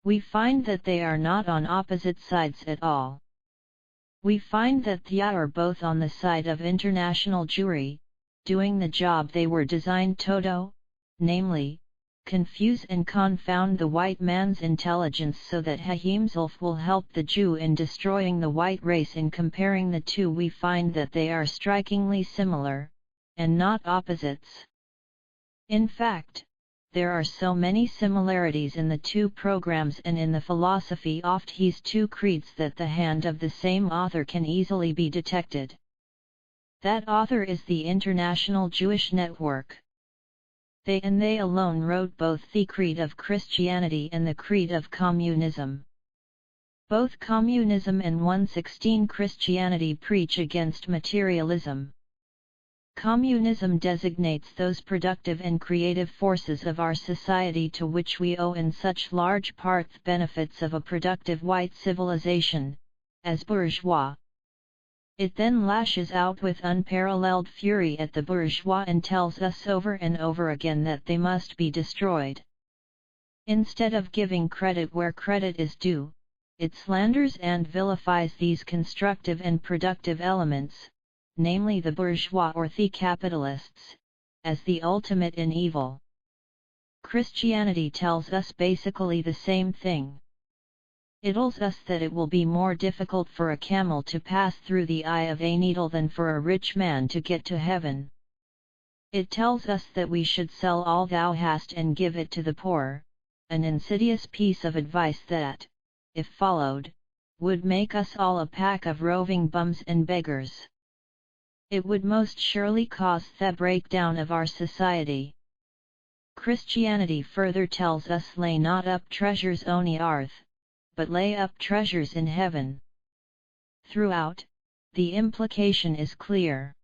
we find that they are not on opposite sides at all. We find that they are both on the side of international Jewry, doing the job they were designed to do, namely, confuse and confound the white man's intelligence so that he himself will help the Jew in destroying the white race. In comparing the two, we find that they are strikingly similar, and not opposites. In fact, there are so many similarities in the two programs and in the philosophy of these two creeds that the hand of the same author can easily be detected. That author is the International Jewish Network. They alone wrote both the Creed of Christianity and the Creed of Communism. Both Communism and 116 Christianity preach against materialism. Communism designates those productive and creative forces of our society to which we owe in such large part the benefits of a productive white civilization, as bourgeois. It then lashes out with unparalleled fury at the bourgeois and tells us over and over again that they must be destroyed. Instead of giving credit where credit is due, it slanders and vilifies these constructive and productive elements, namely the bourgeois or the capitalists, as the ultimate in evil. Christianity tells us basically the same thing. It tells us that it will be more difficult for a camel to pass through the eye of a needle than for a rich man to get to heaven. It tells us that we should sell all thou hast and give it to the poor, an insidious piece of advice that, if followed, would make us all a pack of roving bums and beggars. It would most surely cause the breakdown of our society. Christianity further tells us, lay not up treasures on the earth, but lay up treasures in heaven. Throughout, the implication is clear.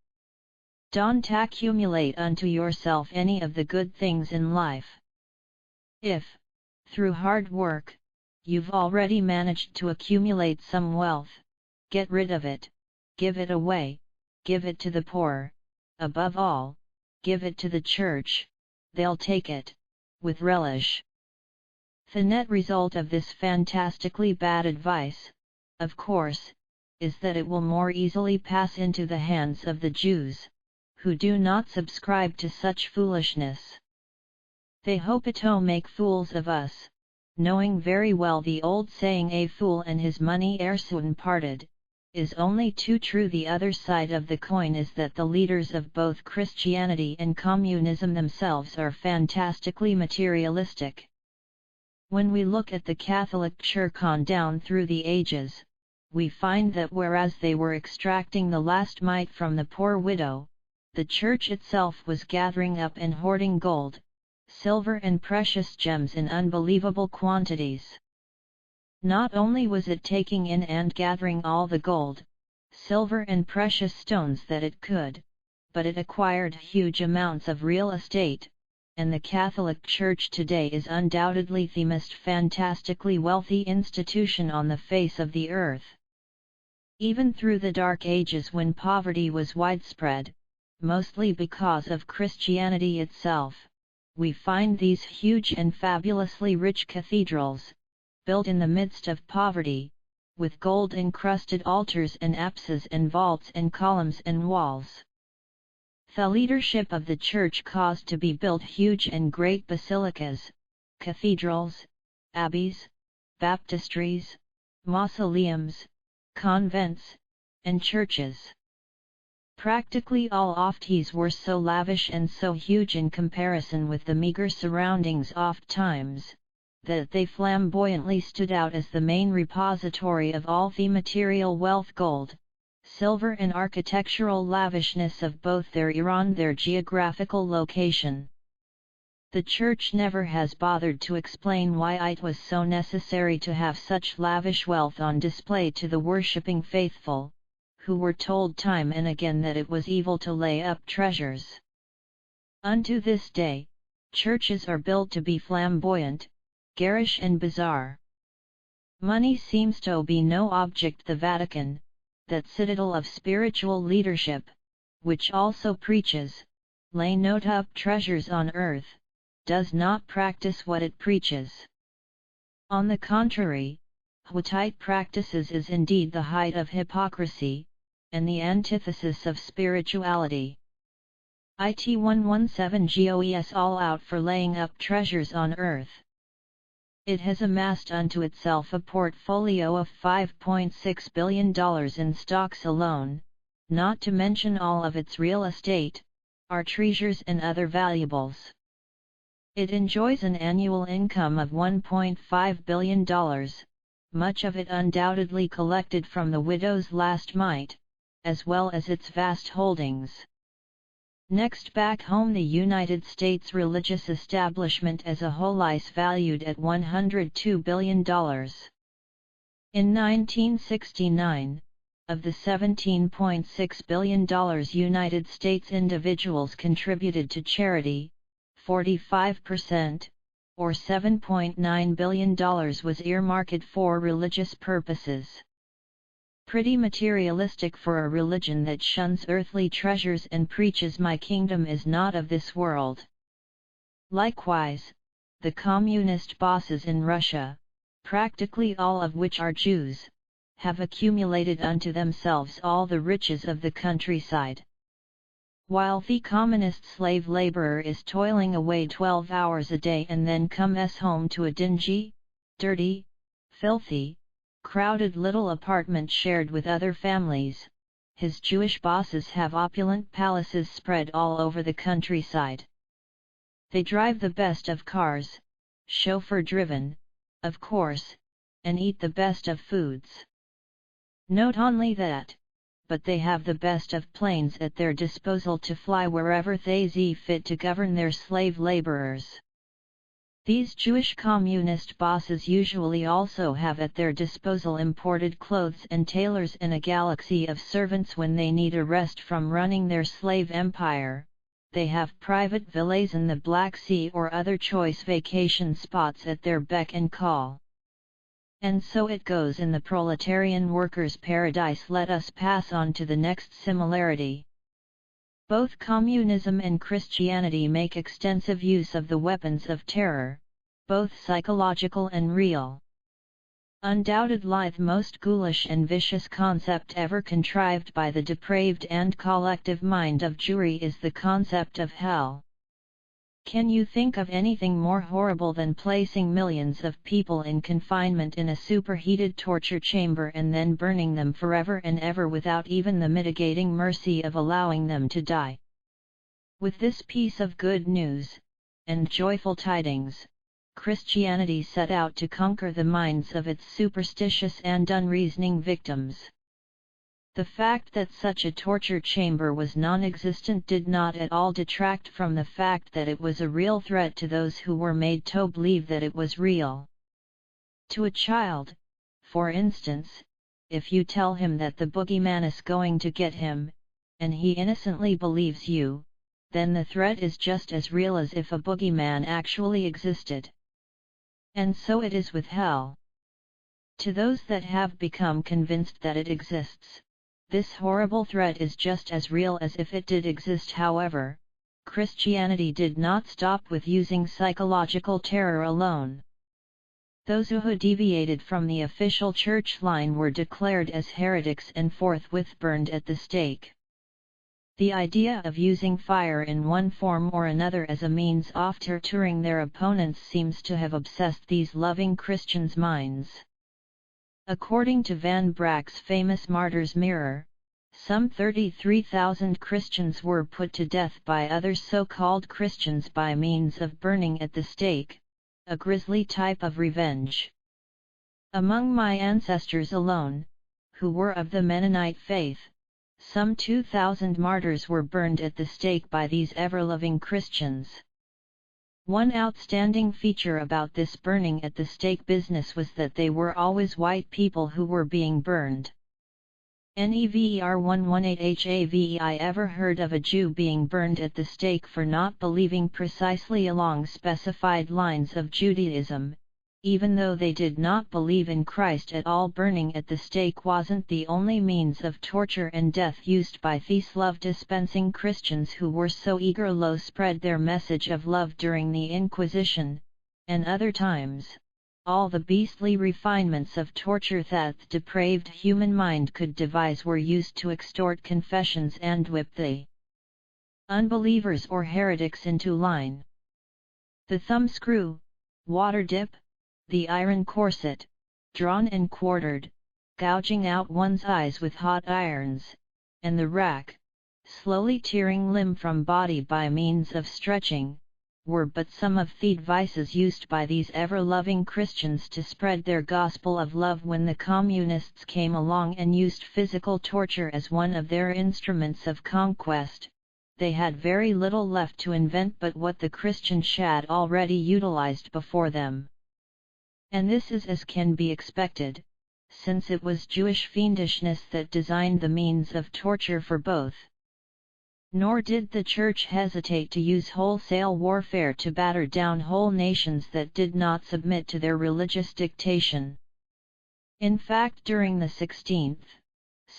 Don't accumulate unto yourself any of the good things in life. If, through hard work, you've already managed to accumulate some wealth, get rid of it, give it away, give it to the poor, above all, give it to the church, they'll take it, with relish. The net result of this fantastically bad advice, of course, is that it will more easily pass into the hands of the Jews, who do not subscribe to such foolishness. They hope to make fools of us, knowing very well the old saying, a fool and his money are soon parted, is only too true. The other side of the coin is that the leaders of both Christianity and communism themselves are fantastically materialistic. When we look at the Catholic Church on down through the ages, we find that whereas they were extracting the last mite from the poor widow, the Church itself was gathering up and hoarding gold, silver and precious gems in unbelievable quantities. Not only was it taking in and gathering all the gold, silver and precious stones that it could, but it acquired huge amounts of real estate, and the Catholic Church today is undoubtedly the most fantastically wealthy institution on the face of the earth. Even through the Dark Ages, when poverty was widespread, mostly because of Christianity itself, we find these huge and fabulously rich cathedrals, built in the midst of poverty, with gold-encrusted altars and apses and vaults and columns and walls. The leadership of the Church caused to be built huge and great basilicas, cathedrals, abbeys, baptistries, mausoleums, convents, and churches. Practically all of these were so lavish and so huge in comparison with the meager surroundings of times, that they flamboyantly stood out as the main repository of all the material wealth, gold, silver and architectural lavishness of both their era and their geographical location. The Church never has bothered to explain why it was so necessary to have such lavish wealth on display to the worshipping faithful, who were told time and again that it was evil to lay up treasures. Unto this day, churches are built to be flamboyant, garish and bizarre. Money seems to be no object. The Vatican, that citadel of spiritual leadership, which also preaches, lay not up treasures on earth, does not practice what it preaches. On the contrary, Huttite practices is indeed the height of hypocrisy, and the antithesis of spirituality. It 117 GOES all out for laying up treasures on earth. It has amassed unto itself a portfolio of $5.6 billion in stocks alone, not to mention all of its real estate, art treasures and other valuables. It enjoys an annual income of $1.5 billion, much of it undoubtedly collected from the widow's last mite, as well as its vast holdings. Next, back home, the United States religious establishment as a whole is valued at $102 billion. In 1969, of the $17.6 billion United States individuals contributed to charity, 45%, or $7.9 billion was earmarked for religious purposes. Pretty materialistic for a religion that shuns earthly treasures and preaches my kingdom is not of this world. Likewise, the communist bosses in Russia, practically all of which are Jews, have accumulated unto themselves all the riches of the countryside. While the communist slave laborer is toiling away 12 hours a day and then comes home to a dingy, dirty, filthy, crowded little apartment shared with other families, his Jewish bosses have opulent palaces spread all over the countryside. They drive the best of cars, chauffeur-driven, of course, and eat the best of foods. Not only that, but they have the best of planes at their disposal to fly wherever they see fit to govern their slave laborers. These Jewish communist bosses usually also have at their disposal imported clothes and tailors and a galaxy of servants when they need a rest from running their slave empire. They have private villas in the Black Sea or other choice vacation spots at their beck and call. And so it goes in the proletarian workers' paradise. Let us pass on to the next similarity. Both communism and Christianity make extensive use of the weapons of terror, both psychological and real. Undoubtedly the most ghoulish and vicious concept ever contrived by the depraved and collective mind of Jewry is the concept of hell. Can you think of anything more horrible than placing millions of people in confinement in a superheated torture chamber and then burning them forever and ever without even the mitigating mercy of allowing them to die? With this piece of good news, and joyful tidings, Christianity set out to conquer the minds of its superstitious and unreasoning victims. The fact that such a torture chamber was non-existent did not at all detract from the fact that it was a real threat to those who were made to believe that it was real. To a child, for instance, if you tell him that the boogeyman is going to get him, and he innocently believes you, then the threat is just as real as if a boogeyman actually existed. And so it is with hell. To those that have become convinced that it exists, this horrible threat is just as real as if it did exist. However, Christianity did not stop with using psychological terror alone. Those who deviated from the official church line were declared as heretics and forthwith burned at the stake. The idea of using fire in one form or another as a means of torturing their opponents seems to have obsessed these loving Christians' minds. According to Van Brack's famous Martyr's Mirror, some 33,000 Christians were put to death by other so-called Christians by means of burning at the stake, a grisly type of revenge. Among my ancestors alone, who were of the Mennonite faith, some 2,000 martyrs were burned at the stake by these ever-loving Christians. One outstanding feature about this burning at the stake business was that they were always white people who were being burned. Never 118 have I ever heard of a Jew being burned at the stake for not believing precisely along specified lines of Judaism, even though they did not believe in Christ at all. Burning at the stake wasn't the only means of torture and death used by these love-dispensing Christians who were so eager to spread their message of love during the Inquisition, and other times. all the beastly refinements of torture that the depraved human mind could devise were used to extort confessions and whip the unbelievers or heretics into line. The thumbscrew, water dip, the iron corset, drawn and quartered, gouging out one's eyes with hot irons, and the rack, slowly tearing limb from body by means of stretching, were but some of the devices used by these ever-loving Christians to spread their gospel of love. When the communists came along and used physical torture as one of their instruments of conquest, they had very little left to invent but what the Christians had already utilized before them. And this is as can be expected, since it was Jewish fiendishness that designed the means of torture for both. Nor did the Church hesitate to use wholesale warfare to batter down whole nations that did not submit to their religious dictation. In fact, during the 16th,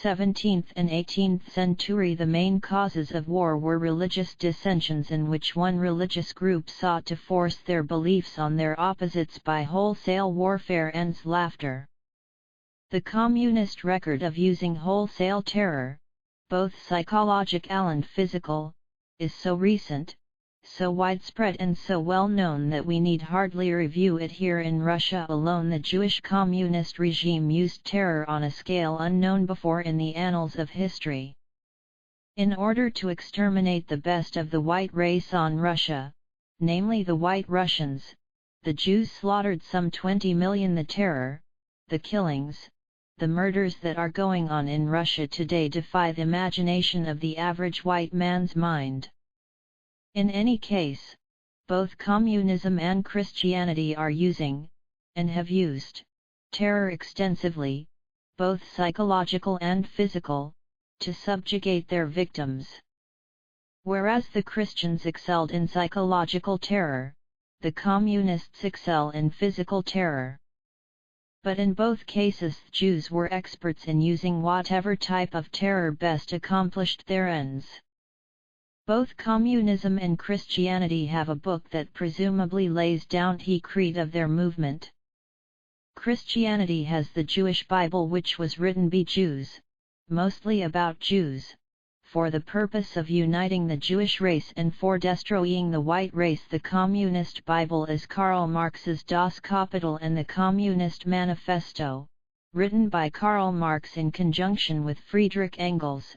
17th and 18th century, the main causes of war were religious dissensions in which one religious group sought to force their beliefs on their opposites by wholesale warfare and slaughter. The communist record of using wholesale terror, both psychological and physical, is so recent, so widespread and so well known that we need hardly review it here. In Russia alone, the Jewish communist regime used terror on a scale unknown before in the annals of history. In order to exterminate the best of the white race on Russia, namely the White Russians, the Jews slaughtered some 20 million. The terror, the killings, the murders that are going on in Russia today defy the imagination of the average white man's mind. In any case, both communism and Christianity are using, and have used, terror extensively, both psychological and physical, to subjugate their victims. Whereas the Christians excelled in psychological terror, the communists excel in physical terror. But in both cases the Jews were experts in using whatever type of terror best accomplished their ends. Both communism and Christianity have a book that presumably lays down the creed of their movement. Christianity has the Jewish Bible, which was written by Jews, mostly about Jews, for the purpose of uniting the Jewish race and for destroying the white race. The Communist Bible is Karl Marx's Das Kapital and the Communist Manifesto, written by Karl Marx in conjunction with Friedrich Engels,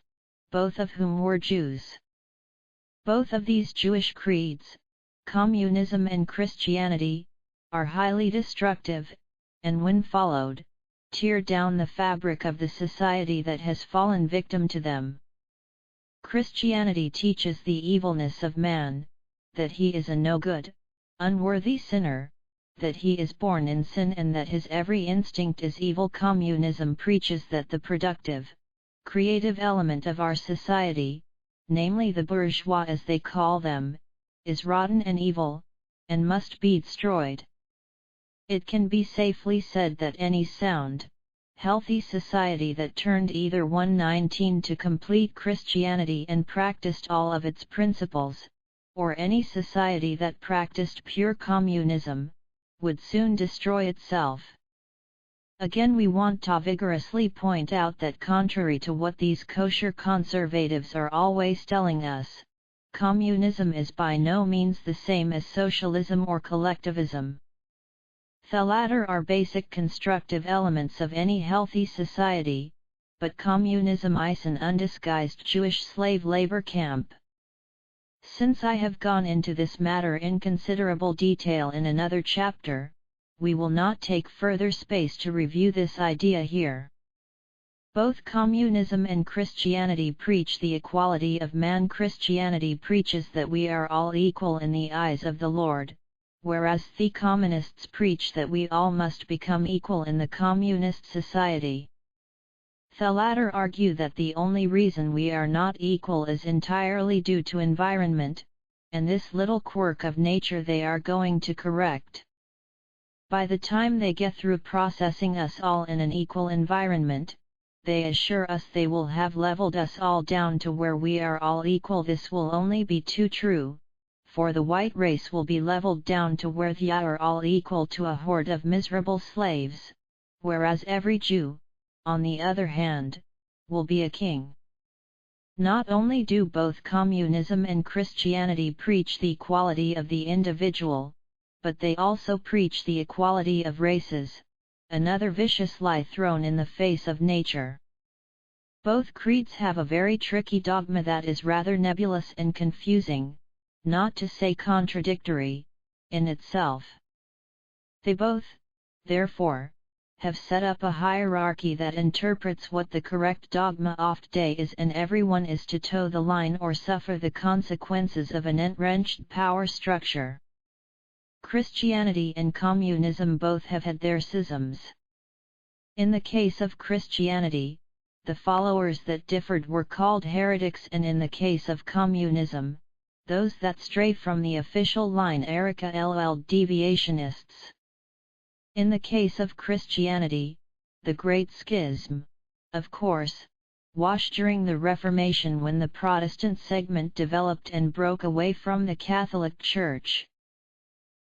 both of whom were Jews. Both of these Jewish creeds, communism and Christianity, are highly destructive, and when followed, tear down the fabric of the society that has fallen victim to them. Christianity teaches the evilness of man, that he is a no-good, unworthy sinner, that he is born in sin and that his every instinct is evil. Communism preaches that the productive, creative element of our society, namely the bourgeois as they call them, is rotten and evil, and must be destroyed. It can be safely said that any sound, healthy society that turned either 119 to complete Christianity and practiced all of its principles, or any society that practiced pure communism, would soon destroy itself. Again, we want to vigorously point out that contrary to what these kosher conservatives are always telling us, communism is by no means the same as socialism or collectivism. The latter are basic constructive elements of any healthy society, but communism is an undisguised Jewish slave labor camp. Since I have gone into this matter in considerable detail in another chapter, we will not take further space to review this idea here. Both communism and Christianity preach the equality of man. Christianity preaches that we are all equal in the eyes of the Lord, whereas the communists preach that we all must become equal in the communist society. The latter argue that the only reason we are not equal is entirely due to environment, and this little quirk of nature they are going to correct. By the time they get through processing us all in an equal environment, they assure us they will have leveled us all down to where we are all equal. This will only be too true, for the white race will be leveled down to where they are all equal to a horde of miserable slaves, whereas every Jew, on the other hand, will be a king. Not only do both communism and Christianity preach the equality of the individual, but they also preach the equality of races, another vicious lie thrown in the face of nature. Both creeds have a very tricky dogma that is rather nebulous and confusing, not to say contradictory, in itself. They both, therefore, have set up a hierarchy that interprets what the correct dogma of day is, and everyone is to toe the line or suffer the consequences of an entrenched power structure. Christianity and communism both have had their schisms. In the case of Christianity, the followers that differed were called heretics, and in the case of communism, those that stray from the official line Erica LL deviationists. In the case of Christianity, the Great Schism, of course, washed during the Reformation when the Protestant segment developed and broke away from the Catholic Church.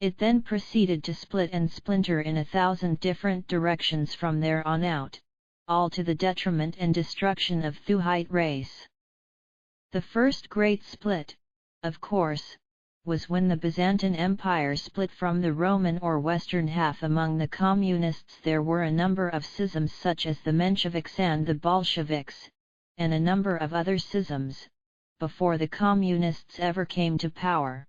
It then proceeded to split and splinter in 1,000 different directions from there on out, all to the detriment and destruction of the white race. The first great split, of course, was when the Byzantine Empire split from the Roman or Western half. Among the communists there were a number of schisms such as the Mensheviks and the Bolsheviks, and a number of other schisms, before the communists ever came to power.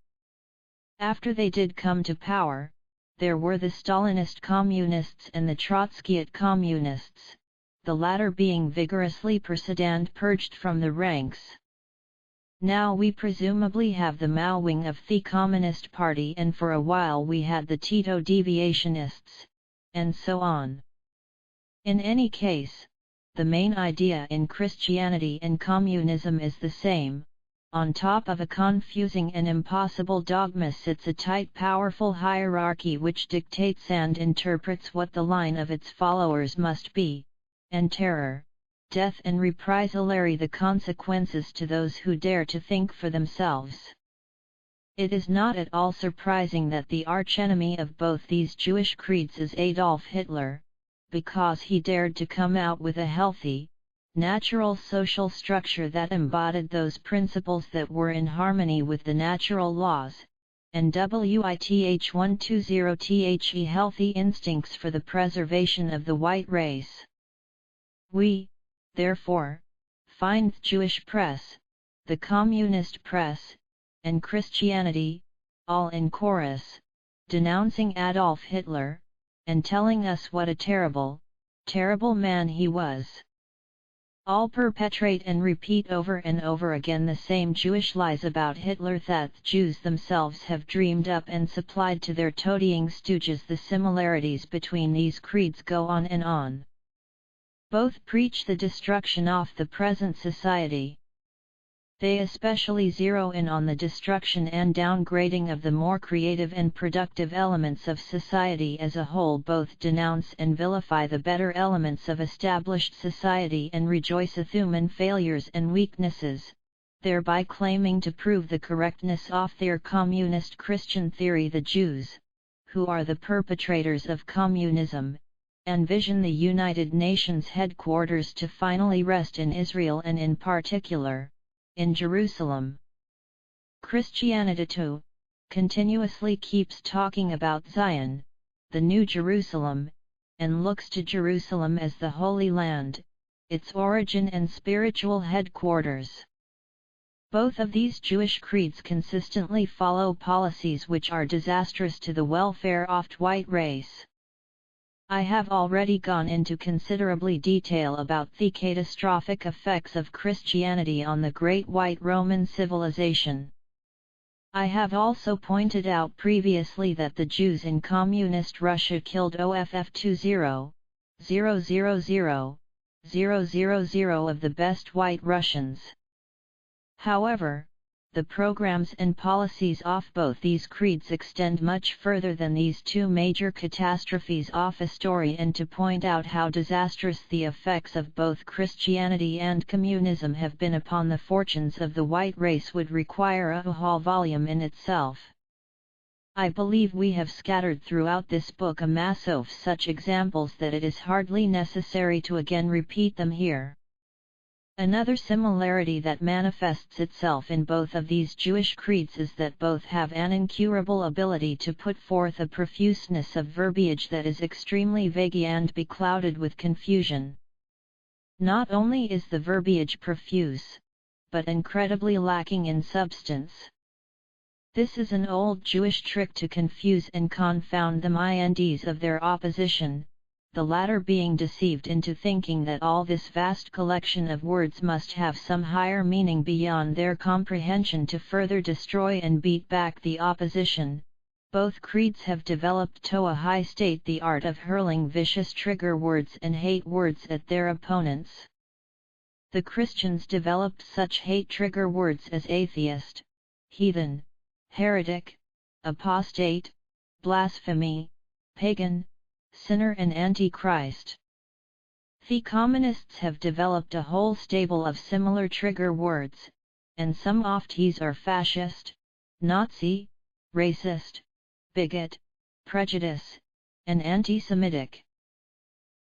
After they did come to power, there were the Stalinist communists and the Trotskyite communists, the latter being vigorously pursued and purged from the ranks. Now we presumably have the Mao wing of the Communist Party, and for a while we had the Tito deviationists, and so on. In any case, the main idea in Christianity and communism is the same. On top of a confusing and impossible dogma sits a tight, powerful hierarchy which dictates and interprets what the line of its followers must be, and terror, death and reprisal the consequences to those who dare to think for themselves. It is not at all surprising that the archenemy of both these Jewish creeds is Adolf Hitler, because he dared to come out with a healthy, natural social structure that embodied those principles that were in harmony with the natural laws, and WITH 120 healthy instincts for the preservation of the white race. We, therefore, find the Jewish press, the communist press, and Christianity, all in chorus, denouncing Adolf Hitler, and telling us what a terrible, terrible man he was. All perpetrate and repeat over and over again the same Jewish lies about Hitler that the Jews themselves have dreamed up and supplied to their toadying stooges. The similarities between these creeds go on and on. Both preach the destruction of the present society. They especially zero in on the destruction and downgrading of the more creative and productive elements of society as a whole. Both denounce and vilify the better elements of established society and rejoice in human failures and weaknesses, thereby claiming to prove the correctness of their communist Christian theory. The Jews, who are the perpetrators of communism, envision the United Nations headquarters to finally rest in Israel, and in particular, in Jerusalem. Christianity too continuously keeps talking about Zion, the New Jerusalem, and looks to Jerusalem as the Holy Land, its origin and spiritual headquarters. Both of these Jewish creeds consistently follow policies which are disastrous to the welfare of the white race. I have already gone into considerably detail about the catastrophic effects of Christianity on the great white Roman civilization. I have also pointed out previously that the Jews in communist Russia killed OFF 20,000 of the best white Russians. However, the programs and policies of both these creeds extend much further than these two major catastrophes of a story, and to point out how disastrous the effects of both Christianity and communism have been upon the fortunes of the white race would require a whole volume in itself. I believe we have scattered throughout this book a mass of such examples that it is hardly necessary to again repeat them here. Another similarity that manifests itself in both of these Jewish creeds is that both have an incurable ability to put forth a profuseness of verbiage that is extremely vague and beclouded with confusion. Not only is the verbiage profuse, but incredibly lacking in substance. This is an old Jewish trick to confuse and confound the minds of their opposition, the latter being deceived into thinking that all this vast collection of words must have some higher meaning beyond their comprehension to further destroy and beat back the opposition. Both creeds have developed to a high state the art of hurling vicious trigger words and hate words at their opponents. The Christians developed such hate trigger words as atheist, heathen, heretic, apostate, blasphemy, pagan, sinner and antichrist. The communists have developed a whole stable of similar trigger words, and some of these are fascist, Nazi, racist, bigot, prejudice, and anti-Semitic.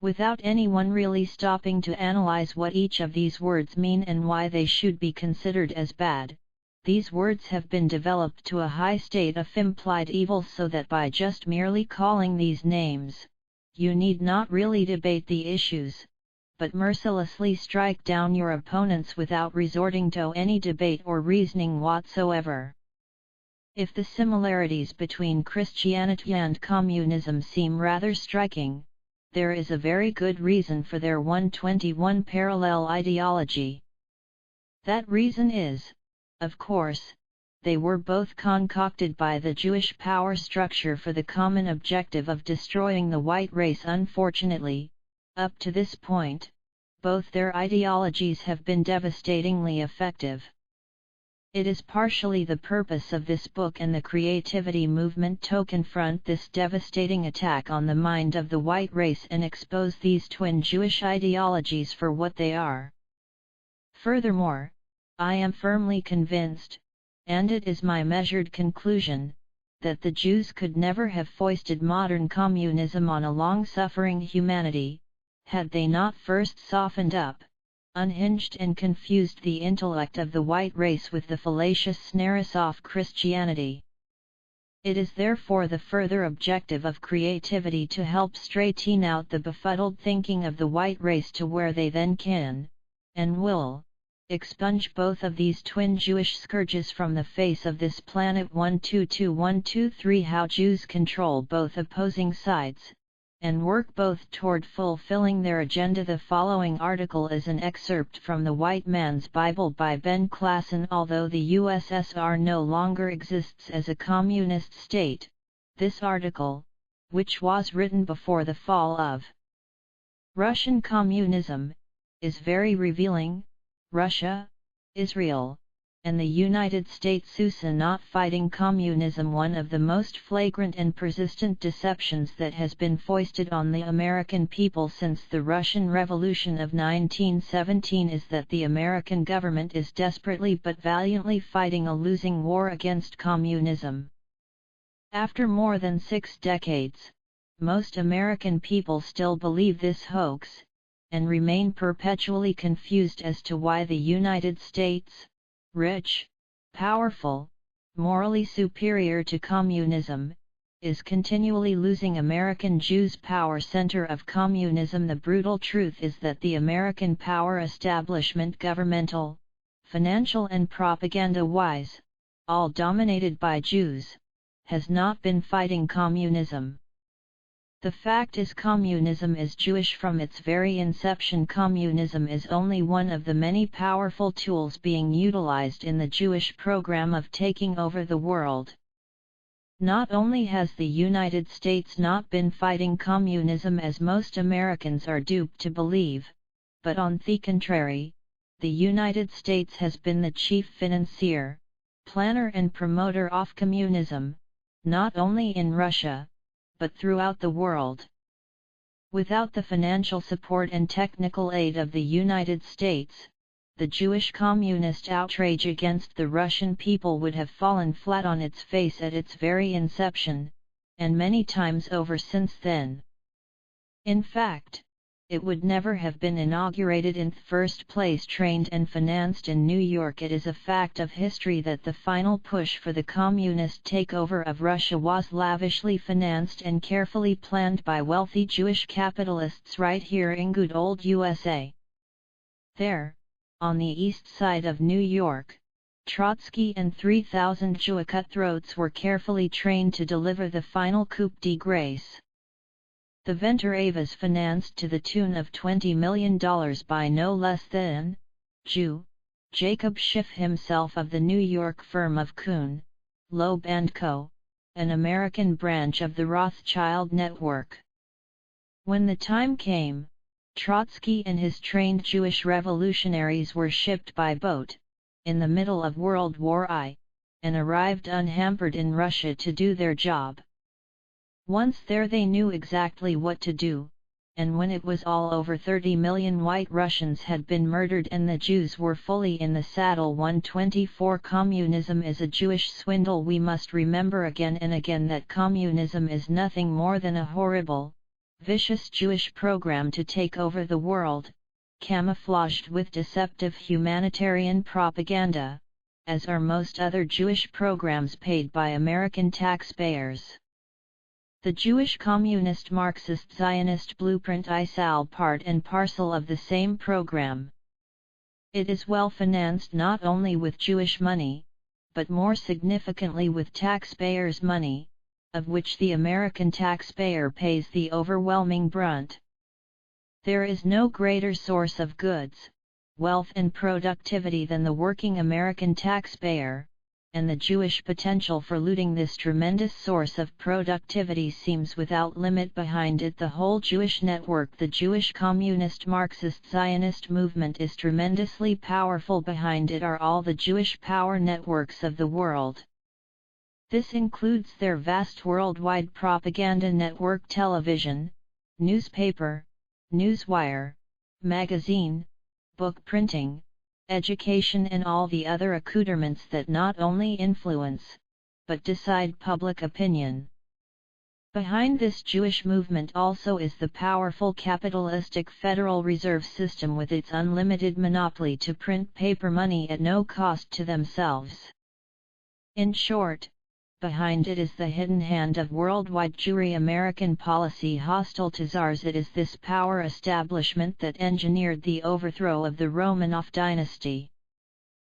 Without anyone really stopping to analyze what each of these words mean and why they should be considered as bad, these words have been developed to a high state of implied evil, so that by just merely calling these names, you need not really debate the issues, but mercilessly strike down your opponents without resorting to any debate or reasoning whatsoever. If the similarities between Christianity and communism seem rather striking, there is a very good reason for their 121 parallel ideology. That reason is, of course, they were both concocted by the Jewish power structure for the common objective of destroying the white race. Unfortunately, up to this point, both their ideologies have been devastatingly effective. It is partially the purpose of this book and the creativity movement to confront this devastating attack on the mind of the white race and expose these twin Jewish ideologies for what they are. Furthermore, I am firmly convinced, and it is my measured conclusion, that the Jews could never have foisted modern communism on a long-suffering humanity, had they not first softened up, unhinged and confused the intellect of the white race with the fallacious snares of Christianity. It is therefore the further objective of creativity to help straighten out the befuddled thinking of the white race to where they then can, and will, expunge both of these twin Jewish scourges from the face of this planet. 122-123 How Jews control both opposing sides, and work both toward fulfilling their agenda. The following article is an excerpt from The White Man's Bible by Ben Klassen. Although the USSR no longer exists as a communist state, this article, which was written before the fall of Russian communism, is very revealing. Russia, Israel, and the United States are not fighting communism. One of the most flagrant and persistent deceptions that has been foisted on the American people since the Russian Revolution of 1917 is that the American government is desperately but valiantly fighting a losing war against communism. After more than 6 decades, most American people still believe this hoax, and remain perpetually confused as to why the United States, rich, powerful, morally superior to communism, is continually losing American Jews' power center of communism. The brutal truth is that the American power establishment, governmental, financial and propaganda-wise, all dominated by Jews, has not been fighting communism. The fact is, communism is Jewish from its very inception. Communism is only one of the many powerful tools being utilized in the Jewish program of taking over the world. Not only has the United States not been fighting communism as most Americans are duped to believe, but on the contrary, the United States has been the chief financier, planner and promoter of communism, not only in Russia, but throughout the world. Without the financial support and technical aid of the United States, the Jewish communist outrage against the Russian people would have fallen flat on its face at its very inception, and many times over since then. In fact, it would never have been inaugurated in the first place. Trained and financed in New York, it is a fact of history that the final push for the communist takeover of Russia was lavishly financed and carefully planned by wealthy Jewish capitalists right here in good old USA. There, on the east side of New York, Trotsky and 3,000 Jew cutthroats were carefully trained to deliver the final coup de grace. The Venturavas, financed to the tune of $20 million by no less than Jew Jacob Schiff himself of the New York firm of Kuhn, Loeb & Co., an American branch of the Rothschild network. When the time came, Trotsky and his trained Jewish revolutionaries were shipped by boat, in the middle of World War I, and arrived unhampered in Russia to do their job. Once there, they knew exactly what to do, and when it was all over, 30 million white Russians had been murdered and the Jews were fully in the saddle. 124 Communism is a Jewish swindle. We must remember again and again that communism is nothing more than a horrible, vicious Jewish program to take over the world, camouflaged with deceptive humanitarian propaganda, as are most other Jewish programs paid by American taxpayers. The Jewish Communist Marxist Zionist blueprint is all part and parcel of the same program. It is well financed not only with Jewish money, but more significantly with taxpayers' money, of which the American taxpayer pays the overwhelming brunt. There is no greater source of goods, wealth and productivity than the working American taxpayer, and the Jewish potential for looting this tremendous source of productivity seems without limit. Behind it, the whole Jewish network, the Jewish Communist Marxist Zionist movement, is tremendously powerful. Behind it are all the Jewish power networks of the world. This includes their vast worldwide propaganda network, television, newspaper, newswire, magazine, book printing, education, and all the other accoutrements that not only influence, but decide public opinion. Behind this Jewish movement also is the powerful capitalistic Federal Reserve System with its unlimited monopoly to print paper money at no cost to themselves. In short, behind it is the hidden hand of worldwide Jewry, American policy hostile to czars. It is this power establishment that engineered the overthrow of the Romanov dynasty.